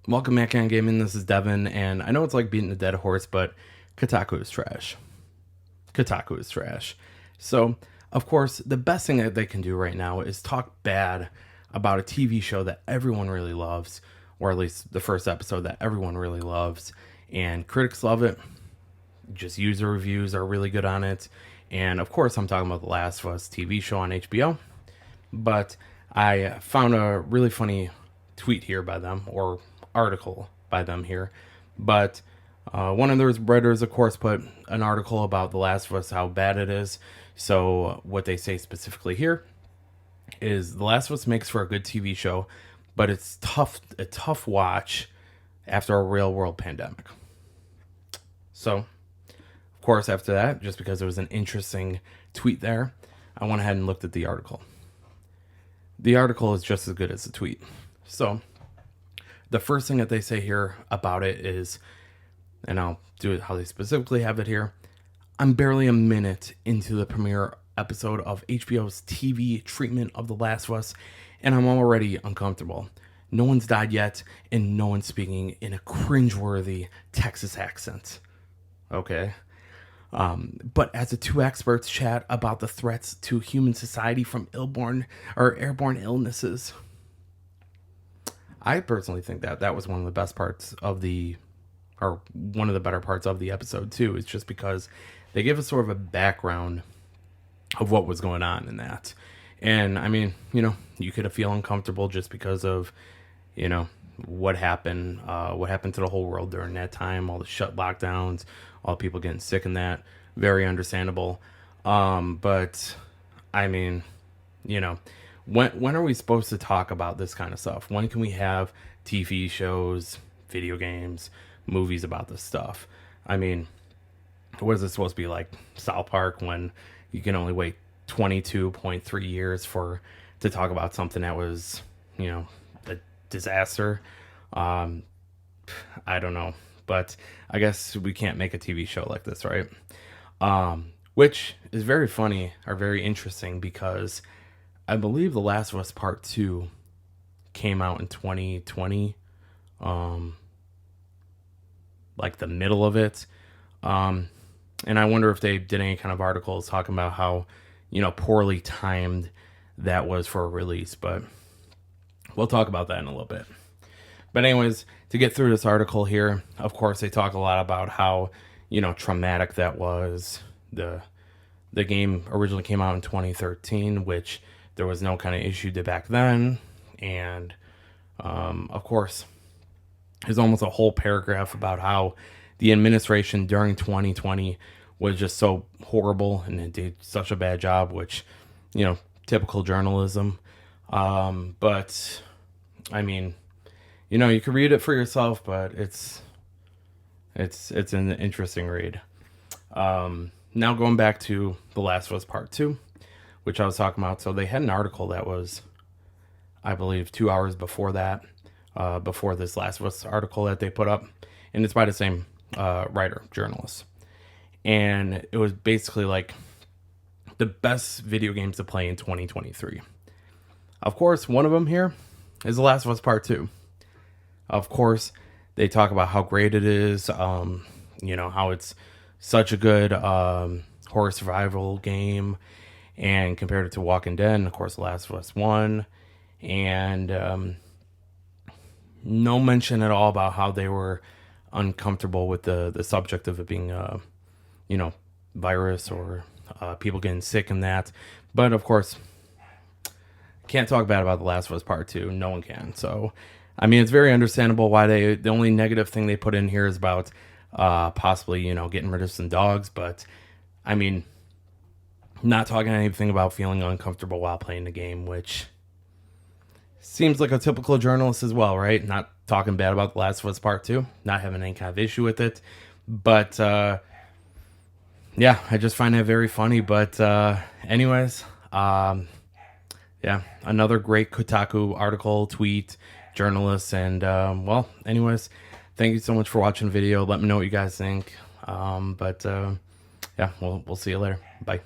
Welcome back on Gaming. This is Devin, and I know it's like beating a dead horse, but Kotaku is trash. Kotaku is trash. So, of course, the best thing that they can do right now is talk bad about a TV show that everyone really loves, or at least the first episode that everyone really loves, and critics love it. Just user reviews are really good on it. And of course, I'm talking about The Last of Us TV show on HBO. But I found a really funny tweet here by them, or article by them here. But one of those writers, of course, put an article about The Last of Us, how bad it is. So what they say specifically here is The Last of Us makes for a good TV show, but it's a tough watch after a real world pandemic. So, of course, after that, just because it was an interesting tweet there, I went ahead and looked at the article. The article is just as good as the tweet. So, the first thing that they say here about it is, and I'll do it how they specifically have it here, I'm barely a minute into the premiere episode of HBO's TV treatment of The Last of Us, and I'm already uncomfortable. No one's died yet, and no one's speaking in a cringeworthy Texas accent. Okay. But as the two experts chat about the threats to human society from airborne illnesses, I personally think that that was one of the best parts of or one of the better parts of the episode too. Is just because they give us sort of a background of what was going on in that. And I mean, you could feel uncomfortable just because of, what happened to the whole world during that time, all the shut lockdowns, all the people getting sick and that. Very understandable. But I mean, when are we supposed to talk about this kind of stuff? When can we have TV shows, video games, movies about this stuff? I mean, what is it supposed to be like South Park when you can only wait 22.3 years to talk about something that was, a disaster? I don't know, but I guess we can't make a TV show like this, right? Which is very funny or very interesting because I believe The Last of Us Part 2 came out in 2020, like the middle of it. And I wonder if they did any kind of articles talking about how, poorly timed that was for a release, but we'll talk about that in a little bit. But anyways, to get through this article here, of course, they talk a lot about how, traumatic that was. The game originally came out in 2013, which there was no kind of issue to back then. And, of course, there's almost a whole paragraph about how the administration during 2020 was just so horrible and it did such a bad job, which, typical journalism. But, I mean, you can read it for yourself, but it's an interesting read. Now going back to The Last of Us Part 2, which I was talking about. So they had an article that was, I believe, 2 hours before that, before this Last of Us article that they put up. And it's by the same writer, journalist. And it was basically like the best video games to play in 2023. Of course, one of them here is The Last of Us Part 2. Of course, they talk about how great it is, how it's such a good horror survival game, and compared it to Walking Dead, and of course, The Last of Us 1. And no mention at all about how they were uncomfortable with the subject of it being, virus or people getting sick and that. But of course, can't talk bad about The Last of Us Part 2. No one can. So, I mean, it's very understandable why the only negative thing they put in here is about possibly, getting rid of some dogs. But, I mean, not talking anything about feeling uncomfortable while playing the game, which seems like a typical journalist as well, right? Not talking bad about The Last of Us Part 2, not having any kind of issue with it. But, yeah, I just find that very funny. But, anyways, yeah, another great Kotaku article, tweet, journalist. And, well, anyways, thank you so much for watching the video. Let me know what you guys think. Yeah, we'll see you later. Bye.